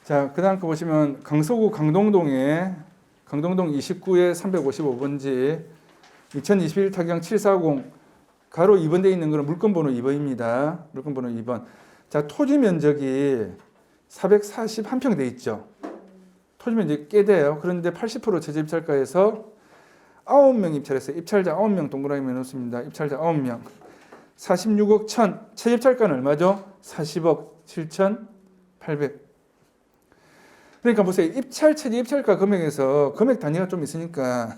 자, 그 다음 거 보시면 강서구 강동동 29에 355번지 2021 타경 740 가로 2번대에 있는 거는 물건번호 2번입니다. 물건번호 2번. 자, 토지 면적이 441평 돼 있죠. 토지 면적이 꽤 돼요. 그런데 80% 최저 입찰가에서 9명 입찰했어요. 입찰자 9명 동그라미 넣습니다. 입찰자 9명. 46억 1천. 최저 입찰가는 얼마죠? 40억 7,800. 그러니까 보세요. 최저 입찰가 금액에서 금액 단위가 좀 있으니까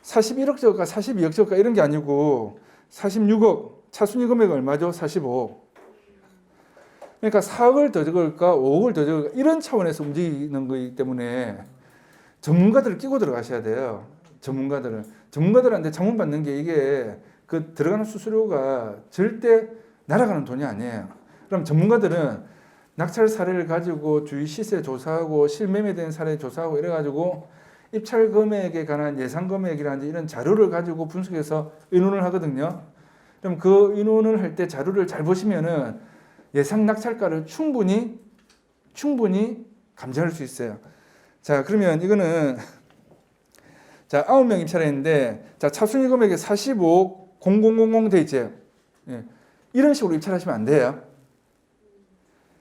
41억 저가 42억 저가 이런 게 아니고 46억 차순위 금액 얼마죠? 45억. 그러니까 4억을 더 적을까 5억을 더 적을까 이런 차원에서 움직이는 거기 때문에 전문가들을 끼고 들어가셔야 돼요. 전문가들한테 자문 받는 게 이게 그 들어가는 수수료가 절대 날아가는 돈이 아니에요. 그럼 전문가들은 낙찰 사례를 가지고 주위 시세 조사하고 실매매된 사례 조사하고 이래가지고 입찰 금액에 관한 예상 금액이라든지 이런 자료를 가지고 분석해서 의논을 하거든요. 그럼 그 의논을 할 때 자료를 잘 보시면은 예상 낙찰가를 충분히 감지할 수 있어요. 자, 그러면 이거는 자 9명 입찰했는데 자 차순위 금액에 45억 0000 돼 있죠. 예. 이런 식으로 입찰하시면 안 돼요.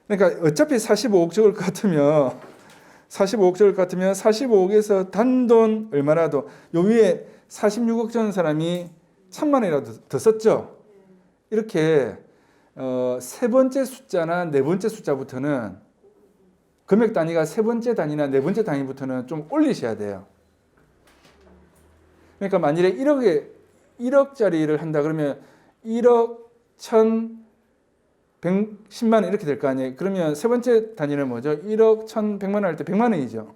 그러니까 어차피 45억 적을 것 같으면 45억에서 단돈 얼마라도 요 위에 46억 전 사람이 1,000만 원이라도 더 썼죠. 이렇게 세 번째 숫자나 네 번째 숫자부터는 금액 단위가 세 번째 단위나 네 번째 단위부터는 좀 올리셔야 돼요. 그러니까 만일에 1억짜리를 한다 그러면 1억 1,110만 원 이렇게 될 거 아니에요. 그러면 세 번째 단위는 뭐죠? 1억 1,100만 원 할 때 100만 원이죠.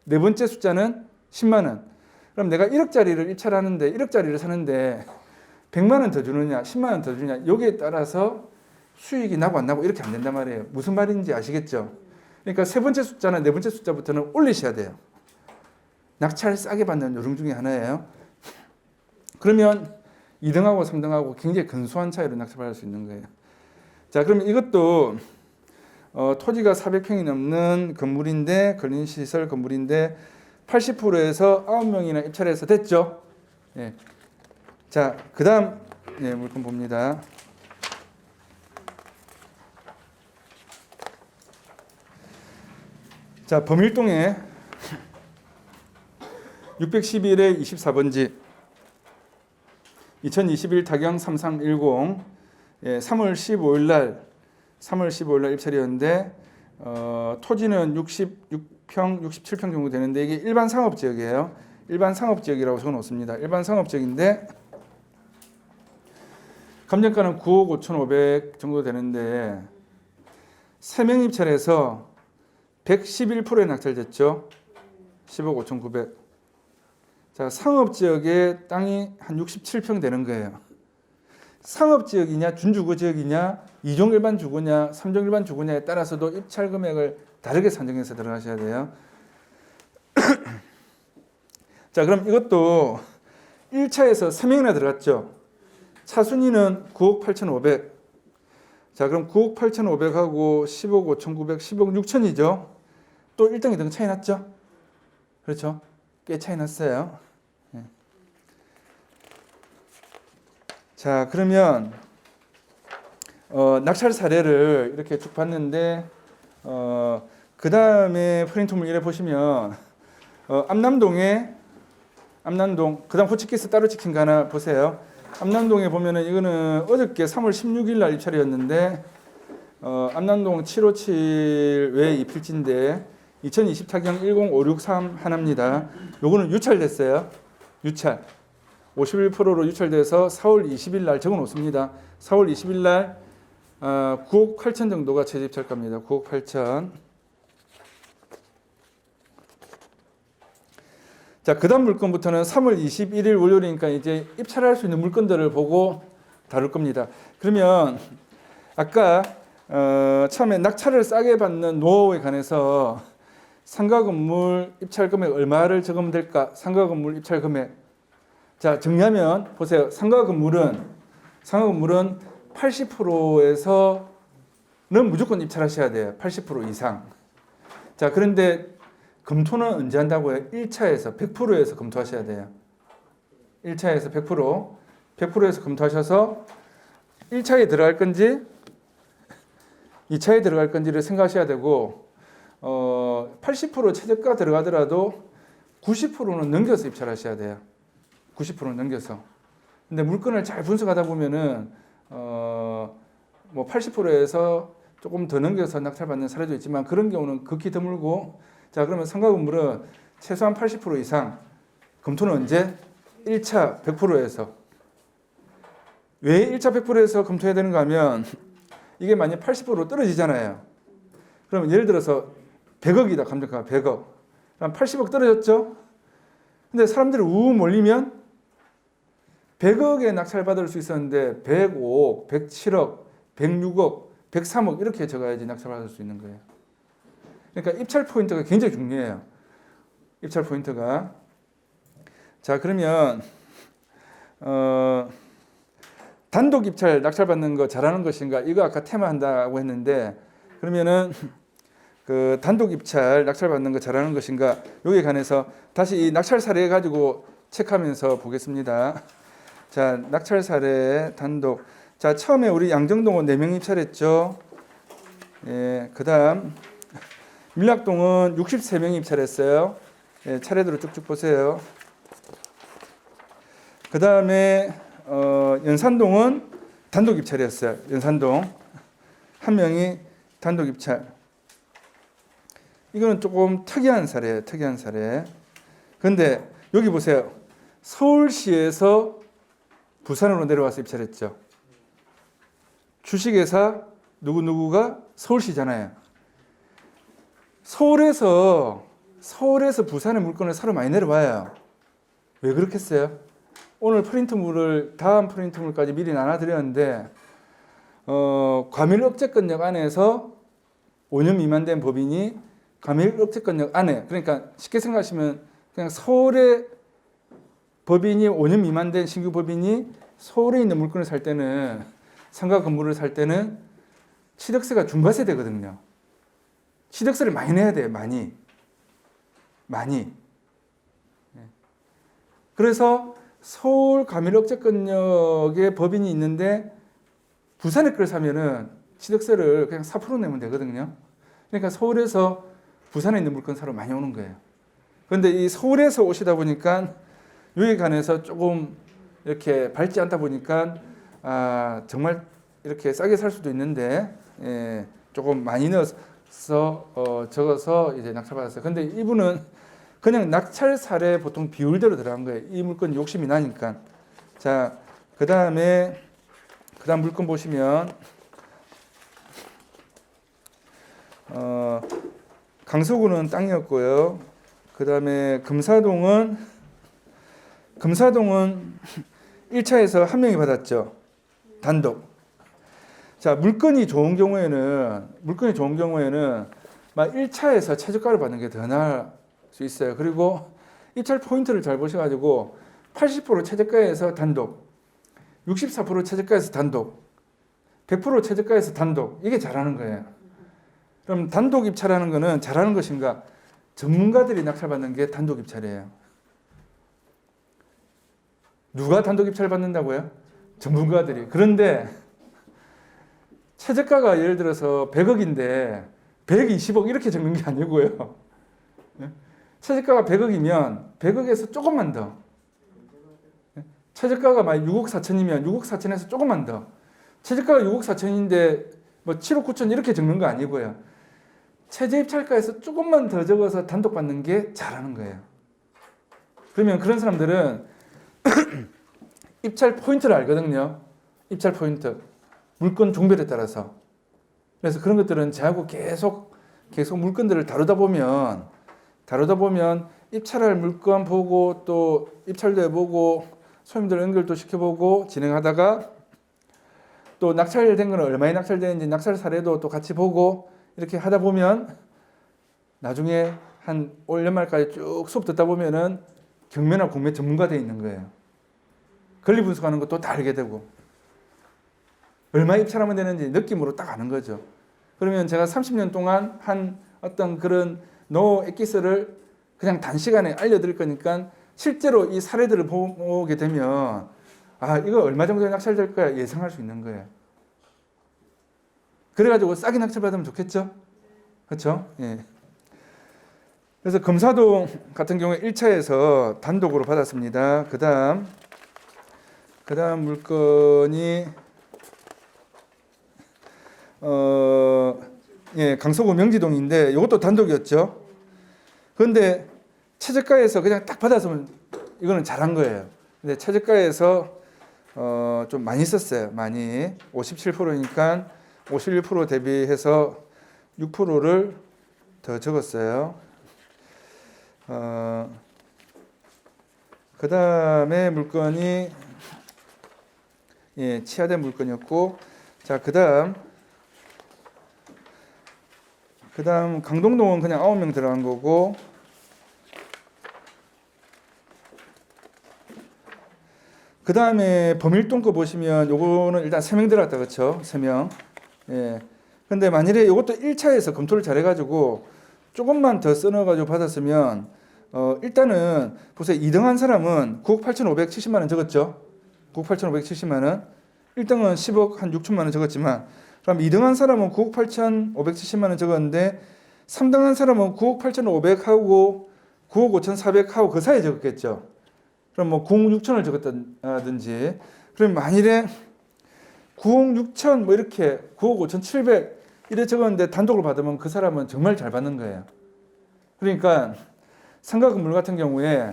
네 번째 숫자는 10만 원. 그럼 내가 1억짜리를 입찰하는데 1억짜리를 사는데 100만 원 더 주느냐 10만 원 더 주느냐 여기에 따라서 수익이 나고 안 나고 이렇게 안 된단 말이에요. 무슨 말인지 아시겠죠? 그러니까 세 번째 숫자나 네 번째 숫자부터는 올리셔야 돼요. 낙찰 싸게 받는 요령 중에 하나예요. 그러면 2등하고 3등하고 굉장히 근소한 차이로 낙찰받을 수 있는 거예요. 자, 그럼 이것도 토지가 400평이 넘는 건물인데 근린시설 건물인데 80%에서 9명이나 입찰해서 됐죠. 예. 자, 그 다음 물건 봅니다. 자, 범일동에 611에 24번지 2021 타경 3310 3월 15일 날 입찰이었는데 토지는 66평, 67평 정도 되는데 이게 일반 상업지역이에요. 일반 상업지역이라고 적어놓습니다. 일반 상업지역인데 감정가는 9억 5,500 정도 되는데 3명 입찰해서 111%에 낙찰됐죠. 10억 5,900. 자, 상업지역에 땅이 한 67평 되는 거예요. 상업지역이냐 준주거지역이냐 2종 일반 주거냐 3종 일반 주거냐에 따라서도 입찰 금액을 다르게 산정해서 들어가셔야 돼요. 자, 그럼 이것도 1차에서 3명이나 들어갔죠. 차순위는 9억 8,500. 자, 그럼 9억 8,500하고 10억 5,900, 10억 6천이죠. 또 1등, 2등 차이 났죠. 그렇죠. 꽤 차이 났어요. 자, 그러면 낙찰 사례를 이렇게 쭉 봤는데 그 다음에 프린트물 이래 보시면 암남동 그 다음 호치키스 따로 찍힌 거 하나 보세요. 암남동에 보면은 이거는 어저께 3월 16일 날 입찰이었는데 암남동 757 외 2필지인데 2020 타경 10563 하나입니다. 요거는 유찰됐어요. 유찰 51%로 유찰돼서 4월 20일 날 적어 놓습니다. 4월 20일 날 9억 8천 정도가 최저 입찰가입니다. 9억 8천. 자, 그 다음 물건부터는 3월 21일 월요일이니까 이제 입찰할 수 있는 물건들을 보고 다룰 겁니다. 그러면 아까 처음에 낙찰을 싸게 받는 노하우에 관해서 상가 건물 입찰 금액 얼마를 적으면 될까? 상가 건물 입찰 금액. 자, 정리하면 보세요. 상가 건물은 80%에서는 무조건 입찰하셔야 돼요. 80% 이상. 자, 그런데 검토는 언제 한다고요? 1차에서 100%에서 검토하셔야 돼요. 1차에서 100%에서 검토하셔서 1차에 들어갈 건지 2차에 들어갈 건지를 생각하셔야 되고 80% 최저가 들어가더라도 90%는 넘겨서 입찰하셔야 돼요. 90%는 넘겨서. 근데 물건을 잘 분석하다 보면은 뭐 80%에서 조금 더 넘겨서 낙찰받는 사례도 있지만 그런 경우는 극히 드물고, 자, 그러면 상가 건물은 최소한 80% 이상 검토는 언제? 1차 100%에서. 왜 1차 100%에서 검토해야 되는가 하면 이게 만약 80% 떨어지잖아요. 그러면 예를 들어서 100억이다 감정가 100억. 그럼 80억 떨어졌죠? 근데 사람들이 우 몰리면 100억에 낙찰받을 수 있었는데 105억, 107억, 106억, 103억 이렇게 적어야지 낙찰받을 수 있는 거예요. 그러니까 입찰 포인트가 굉장히 중요해요. 입찰 포인트가. 자, 그러면 단독 입찰 낙찰받는 거 잘하는 것인가? 이거 아까 테마 한다고 했는데, 그러면은 그 단독 입찰 낙찰받는 거 잘하는 것인가? 여기에 관해서 다시 이 낙찰 사례 가지고 체크하면서 보겠습니다. 자, 낙찰 사례 단독. 자, 처음에 우리 양정동은 4명 입찰했죠. 예, 그다음 밀락동은 63명이 입찰했어요. 예, 차례대로 쭉쭉 보세요. 그다음에 연산동은 단독 입찰이었어요. 연산동 한 명이 단독 입찰. 이거는 조금 특이한 사례예요. 특이한 사례. 그런데 여기 보세요. 서울시에서 부산으로 내려와서 입찰했죠. 주식회사 누구누구가 서울시잖아요. 서울에서 부산에 물건을 사러 많이 내려와요. 왜 그렇겠어요? 오늘 프린트물을 다음 프린트물까지 미리 나눠드렸는데 과밀 억제권역 안에서 5년 미만 된 법인이 과밀 억제권역 안에, 그러니까 쉽게 생각하시면 그냥 서울에 법인이 5년 미만 된 신규 법인이 서울에 있는 물건을 살 때는, 상가 건물을 살 때는 취득세가 중과세 되거든요. 취득세를 많이 내야 돼요. 많이. 그래서 서울 과밀억제권역에 법인이 있는데 부산에 걸 사면은 취득세를 그냥 4% 내면 되거든요. 그러니까 서울에서 부산에 있는 물건 사러 많이 오는 거예요. 그런데 이 서울에서 오시다 보니까 여기 관해서 조금 이렇게 밝지 않다 보니까 정말 이렇게 싸게 살 수도 있는데 조금 많이 넣어서 적어서 이제 낙찰받았어요. 근데 이분은 그냥 낙찰 사례 보통 비율대로 들어간 거예요. 이 물건 욕심이 나니까. 자, 그다음 물건 보시면 강서구는 땅이었고요. 그다음에 금사동은 1차에서 한 명이 받았죠. 단독. 자, 물건이 좋은 경우에는 막 1차에서 최저가를 받는 게 더 나을 수 있어요. 그리고 입찰 포인트를 잘 보셔가지고 80% 최저가에서 단독, 64% 최저가에서 단독, 100% 최저가에서 단독, 이게 잘하는 거예요. 그럼 단독 입찰하는 거는 잘하는 것인가? 전문가들이 낙찰받는 게 단독 입찰이에요. 누가 단독 입찰 받는다고요? 전문가들이. 그런데 최저가가 예를 들어서 100억인데 120억 이렇게 적는 게 아니고요. 최저가가 100억이면 100억에서 조금만 더. 최저가가 막 6억 4천이면 6억 4천에서 조금만 더. 최저가가 6억 4천인데 뭐 7억 9천 이렇게 적는 거 아니고요. 최저 입찰가에서 조금만 더 적어서 단독 받는 게 잘하는 거예요. 그러면 그런 사람들은 입찰 포인트를 알거든요. 입찰 포인트. 물건 종별에 따라서. 그래서 그런 것들은 저하고 계속 물건들을 다루다 보면 입찰할 물건 보고 또 입찰도 해보고 소임들 연결도 시켜보고 진행하다가 또 낙찰된 거는 얼마에 낙찰되는지 낙찰 사례도 또 같이 보고 이렇게 하다 보면 나중에 한 올 연말까지 쭉 수업 듣다 보면은 경매나 공매 전문가 돼 있는 거예요. 권리 분석하는 것도 다 알게 되고 얼마 입찰하면 되는지 느낌으로 딱 아는 거죠. 그러면 제가 30년 동안 한 어떤 그런 노 엑기스를 그냥 단시간에 알려드릴 거니까 실제로 이 사례들을 보게 되면 아 이거 얼마 정도 낙찰될 거야 예상할 수 있는 거예요. 그래가지고 싸게 낙찰받으면 좋겠죠? 그렇죠? 예. 그래서 금사동 같은 경우에 1차에서 단독으로 받았습니다. 그 다음 물건이 강서구 명지동인데 이것도 단독이었죠. 그런데 최저가에서 그냥 딱 받았으면 이거는 잘한 거예요. 근데 최저가에서 좀 많이 썼어요. 많이 57%니까 51% 대비해서 6%를 더 적었어요. 그 다음에 물건이 치하된 물건이었고, 자, 그 다음 강동동은 그냥 9명 들어간 거고, 그 다음에 범일동 거 보시면 요거는 일단 3명 들어갔다, 그렇죠? 3명. 예. 근데 만일에 이것도 1차에서 검토를 잘해가지고 조금만 더 써넣어가지고 받았으면 일단은 보세요. 2등 한 사람은 9억 8,570만 원 적었죠. 9억 8,570만 원. 1등은 10억 한 6천만 원 적었지만 그럼 2등 한 사람은 9억 8,570만 원 적었는데 3등 한 사람은 9억 8,500하고 9억 5,400하고 그 사이에 적었겠죠. 그럼 뭐 9억 6천을 적었다든지 그럼 만일에 9억 6천 뭐 이렇게 9억 5,700 이래 적었는데 단독으로 받으면 그 사람은 정말 잘 받는 거예요. 그러니까 상가 건물 같은 경우에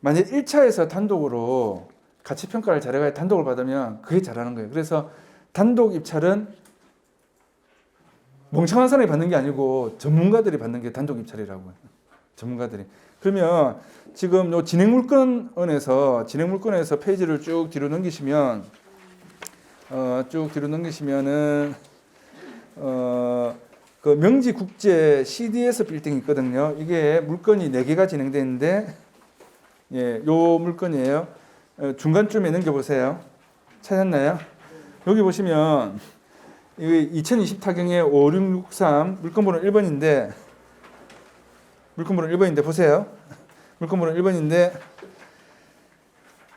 만약 1차에서 단독으로 가치평가를 잘해가 단독을 받으면 그게 잘하는 거예요. 그래서 단독 입찰은 멍청한 사람이 받는 게 아니고 전문가들이 받는 게 단독 입찰이라고요. 전문가들이. 그러면 지금 요 진행물건에서 페이지를 쭉 뒤로 넘기시면 그 명지국제 CDS 빌딩이 있거든요. 이게 물건이 4개가 진행되는데 요 물건이에요. 중간쯤에 넘겨보세요. 찾았나요? 여기 보시면 2020 타경의 5663 물건번호 1번인데 보세요. 물건번호 1번인데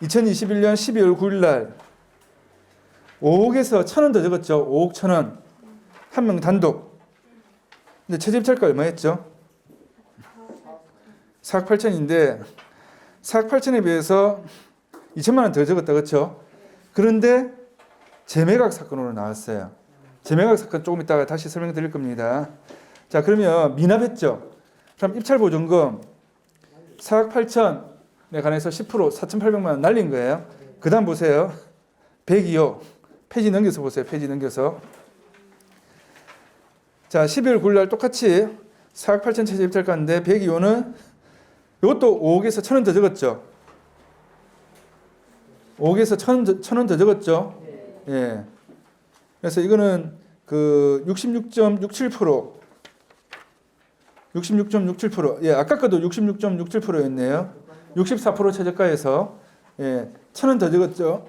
2021년 12월 9일 날 5억에서 1,000원 더 적었죠. 5억 1,000원. 한 명 단독. 근데 최저입찰가 얼마였죠? 4억 8천인데 4억 8천에 비해서 2천만 원 더 적었다. 그렇죠? 그런데 재매각 사건으로 나왔어요. 재매각 사건 조금 이따가 다시 설명드릴 겁니다. 자, 그러면 미납했죠. 그럼 입찰 보증금 4억 8천에 관해서 10% 4,800만 원 날린 거예요. 그 다음 보세요. 102호. 페이지 넘겨서 보세요. 페이지 넘겨서. 자, 12월 9일 날 똑같이 4억 8천 최저 입찰가인데 102호는 이것도 5억에서 1,000원 더 적었죠. 5억에서 1,000원 더 적었죠. 예. 그래서 이거는 그 66.67%. 66.67%. 예, 아까 것도 66.67%였네요. 64% 최저가에서 1,000원 더 적었죠.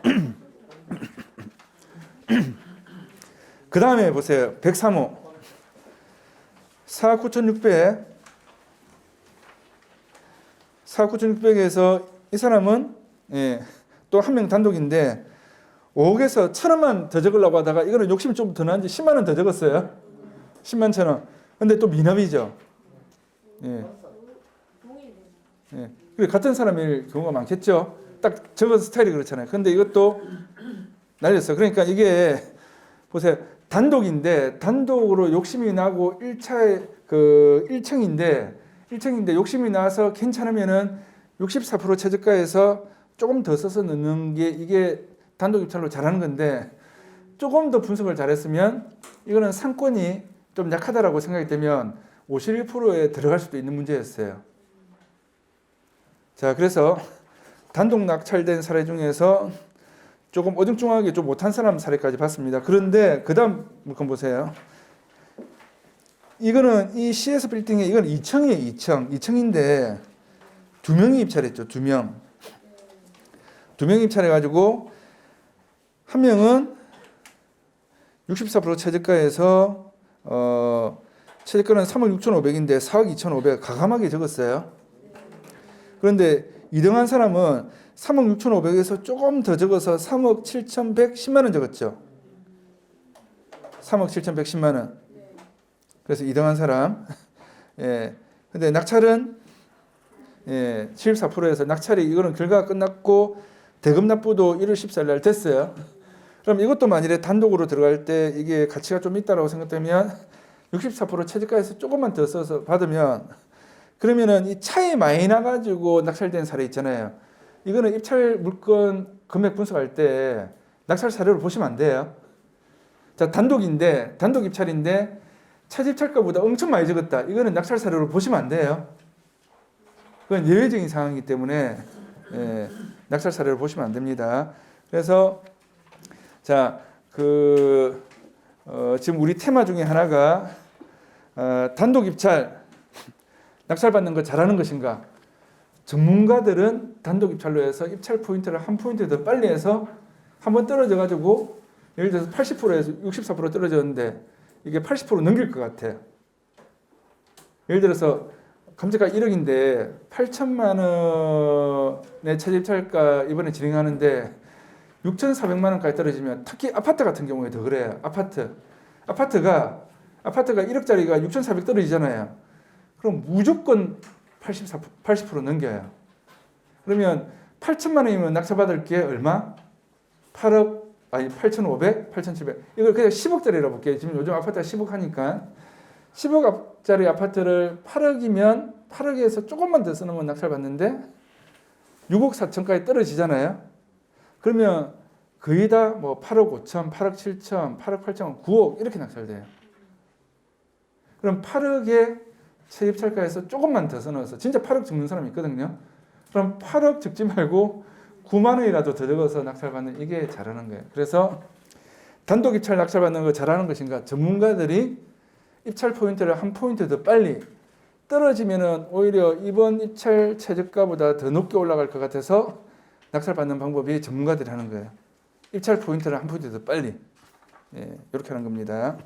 그 다음에 보세요. 103호. 4억 9,600. 4억 9,600에서 이 사람은 또 한 명 단독인데 5억에서 1,000원만 더 적으려고 하다가 이거는 욕심이 좀 더 나는지 10만 원 더 적었어요. 10만 1,000원. 근데 또 미납이죠. 같은 사람일 경우가 많겠죠. 딱 적은 스타일이 그렇잖아요. 근데 이것도 날렸어. 그러니까 이게 보세요. 단독인데 단독으로 욕심이 나고 1차에 그 1층인데 욕심이 나서 괜찮으면은 64% 최저가에서 조금 더 써서 넣는 게 이게 단독 입찰로 잘하는 건데 조금 더 분석을 잘했으면 이거는 상권이 좀 약하다라고 생각이 되면 51%에 들어갈 수도 있는 문제였어요. 자, 그래서 단독 낙찰된 사례 중에서 조금 어중중하게 좀 못한 사람 사례까지 봤습니다. 그런데 그 다음 물건 보세요. 이거는 이 CS 빌딩에 이건 2층이에요. 2층인데 2명이 입찰했죠. 2명. 2명이 입찰해가지고 한 명은 64% 최저가에서 최저가는 3억 6,500인데 4억 2,500 가감하게 적었어요. 그런데 2등한 사람은 3억 6,500에서 조금 더 적어서 3억 7,110만 원 적었죠. 3억 7,110만 원. 그래서 2등한 사람. 예. 근데 낙찰은 74%에서 낙찰이 이거는 결과가 끝났고 대금 납부도 1월 14일 날 됐어요. 그럼 이것도 만일에 단독으로 들어갈 때 이게 가치가 좀 있다라고 생각되면 64% 최저가에서 조금만 더 써서 받으면 그러면은 이 차이 많이 나가지고 낙찰된 사례 있잖아요. 이거는 입찰 물건 금액 분석할 때 낙찰 사례를 보시면 안 돼요. 자, 단독 입찰인데 차지 입찰가보다 엄청 많이 적었다. 이거는 낙찰 사례로 보시면 안 돼요. 그건 예외적인 상황이기 때문에 낙찰 사례를 보시면 안 됩니다. 그래서 자, 지금 우리 테마 중에 하나가 단독 입찰 낙찰받는 거 잘하는 것인가? 전문가들은 단독 입찰로 해서 입찰 포인트를 한 포인트 더 빨리 해서 한번 떨어져 가지고 예를 들어서 80%에서 64% 떨어졌는데 이게 80% 넘길 것 같아요. 예를 들어서 감정가 1억인데 8천만 원의 차지 입찰가 이번에 진행하는데 6,400만 원까지 떨어지면 특히 아파트 같은 경우에 더 그래요. 아파트가 1억짜리가 6,400 떨어지잖아요. 그럼 무조건 80% 넘겨요. 그러면 8천만 원이면 낙찰받을 게 얼마? 8,500, 8,700. 이걸 그냥 10억짜리라고 볼게요. 지금 요즘 아파트가 10억 하니까 10억짜리 아파트를 8억이면 8억에서 조금만 더 쓰는 건 낙찰받는데 6억 4천까지 떨어지잖아요. 그러면 거의 다 뭐 8억 5천, 8억 7천, 8억 8천, 9억 이렇게 낙찰돼요. 그럼 8억에 채입찰가에서 조금만 더 써넣어서 진짜 8억 적는 사람이 있거든요. 그럼 8억 적지 말고 9만 원이라도 더 적어서 낙찰받는 이게 잘하는 거예요. 그래서 단독 입찰 낙찰받는 거 잘하는 것인가? 전문가들이 입찰 포인트를 한 포인트 더 빨리 떨어지면은 오히려 이번 입찰 최저가보다 더 높게 올라갈 것 같아서 낙찰받는 방법이 전문가들이 하는 거예요. 입찰 포인트를 한 포인트 더 빨리 이렇게 하는 겁니다.